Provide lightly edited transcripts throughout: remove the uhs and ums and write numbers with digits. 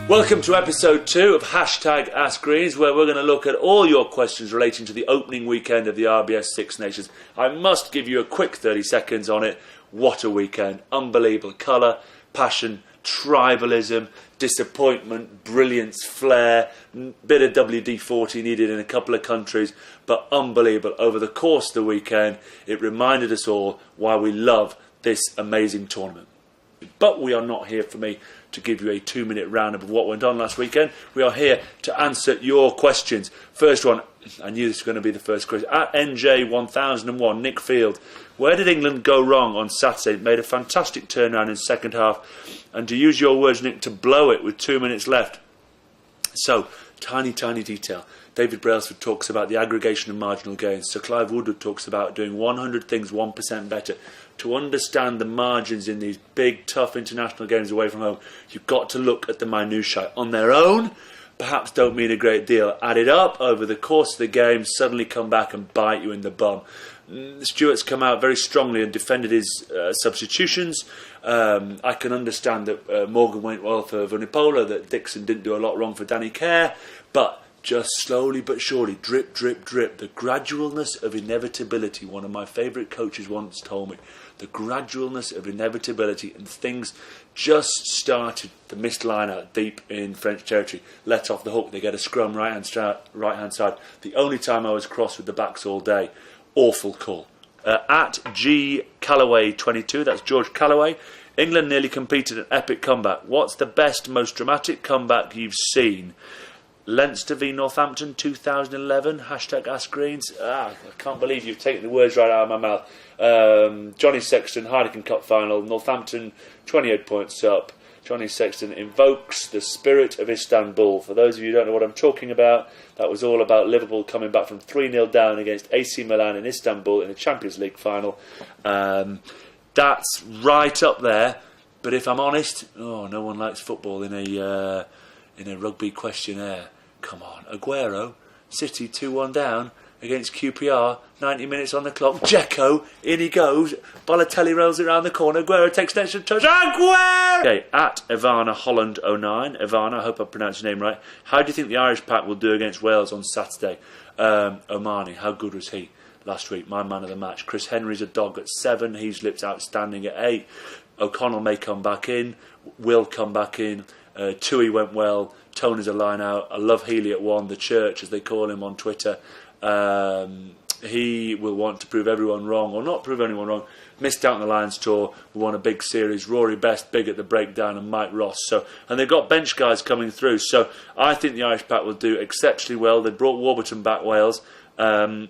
Welcome to episode 2 of Hashtag Ask Greens, where we're going to look at all your questions relating to the opening weekend of the RBS Six Nations. I must give you a quick 30 seconds on it. What a weekend. Unbelievable colour, passion, tribalism, disappointment, brilliance, flair, bit of WD-40 needed in a couple of countries, but unbelievable. Over the course of the weekend, it reminded us all why we love this amazing tournament. But we are not here for me to give you a 2-minute roundup of what went on last weekend. We are here to answer your questions. First one, I knew this was going to be the first question. At NJ1001, Nick Field, where did England go wrong on Saturday? It made a fantastic turnaround in the second half. And to use your words, Nick, to blow it with 2 minutes left. So, tiny detail. David Brailsford talks about the aggregation of marginal gains. Sir Clive Woodward talks about doing 100 things 1% better. To understand the margins in these big, tough international games away from home, you've got to look at the minutiae. On their own, perhaps don't mean a great deal. Add it up over the course of the game, suddenly come back and bite you in the bum. Stewart's come out very strongly and defended his substitutions. I can understand that Morgan went well for Vunipola, that Dixon didn't do a lot wrong for Danny Kerr, but just slowly but surely, drip, drip, drip, the gradualness of inevitability. One of my favourite coaches once told me, the gradualness of inevitability, and things just started to miss line out deep in French territory. Let off the hook, they get a scrum right hand side. The only time I was cross with the backs all day. Awful call. At G Callaway 22, that's George Callaway. England nearly completed an epic comeback. What's the best, most dramatic comeback you've seen? Leinster v Northampton 2011, hashtag Ask Greens. I can't believe you've taken the words right out of my mouth. Johnny Sexton, Heineken Cup final, Northampton 28 points up. Johnny Sexton invokes the spirit of Istanbul. For those of you who don't know what I'm talking about, that was all about Liverpool coming back from 3-0 down against AC Milan in Istanbul in the Champions League final. That's right up there. But if I'm honest, no one likes football in a rugby questionnaire. Come on, Aguero, City 2-1 down against QPR, 90 minutes on the clock. Dzeko, in he goes. Balotelli rolls it around the corner. Aguero takes an extra touch. Aguero! Okay, at Ivana Holland 09. Ivana, I hope I pronounced your name right. How do you think the Irish pack will do against Wales on Saturday? Omani, how good was he last week? My man of the match. Chris Henry's a dog at 7. He's looked outstanding at 8. O'Connell may come back in. Will come back in. Tui went well. Tony's a line out. I love Healy at 1, the church as they call him on Twitter. He will want to prove everyone wrong, or not prove anyone wrong. Missed out on the Lions tour. We won a big series. Rory Best big at the breakdown, and Mike Ross. And they've got bench guys coming through. So I think the Irish pack will do exceptionally well. They brought Warburton back, Wales. I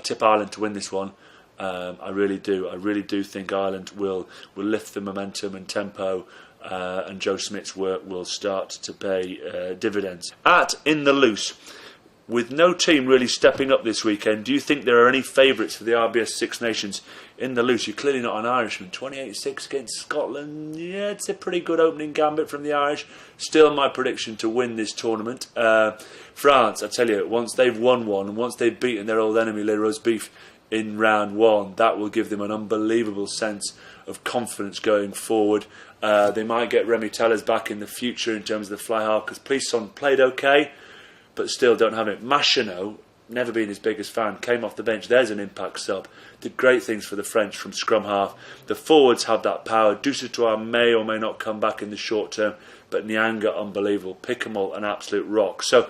tip Ireland to win this one. I really do. I really do think Ireland will lift the momentum and tempo. And Joe Smith's work will start to pay dividends. At In the Loose, with no team really stepping up this weekend, do you think there are any favourites for the RBS Six Nations? In the Loose, you're clearly not an Irishman. 28-6 against Scotland. Yeah, it's a pretty good opening gambit from the Irish. Still my prediction to win this tournament. France, I tell you, once they've won one and once they've beaten their old enemy Les Rosebifs in round 1, that will give them an unbelievable sense of confidence going forward. They might get Remy Tellers back in the future in terms of the fly half, because Plisson played okay, but still don't have it. Machino, never been his biggest fan, came off the bench. There's an impact sub. Did great things for the French from scrum half. The forwards have that power. Dusautoir may or may not come back in the short term, but Nyanga, unbelievable. Pickamol, an absolute rock. So,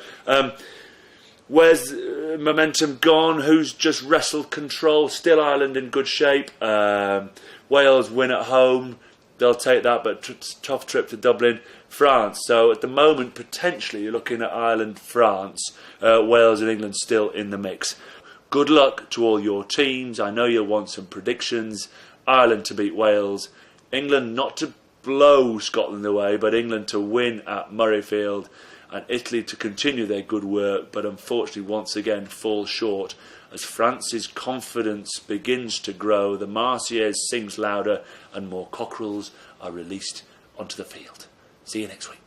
where's momentum gone? Who's just wrestled control? Still Ireland in good shape. Wales win at home. They'll take that, but tough trip to Dublin. France. So at the moment, potentially, you're looking at Ireland, France, Wales and England still in the mix. Good luck to all your teams. I know you'll want some predictions. Ireland to beat Wales. England not to blow Scotland away, but England to win at Murrayfield. And Italy to continue their good work, but unfortunately once again fall short. As France's confidence begins to grow, the Marseillaise sings louder and more cockerels are released onto the field. See you next week.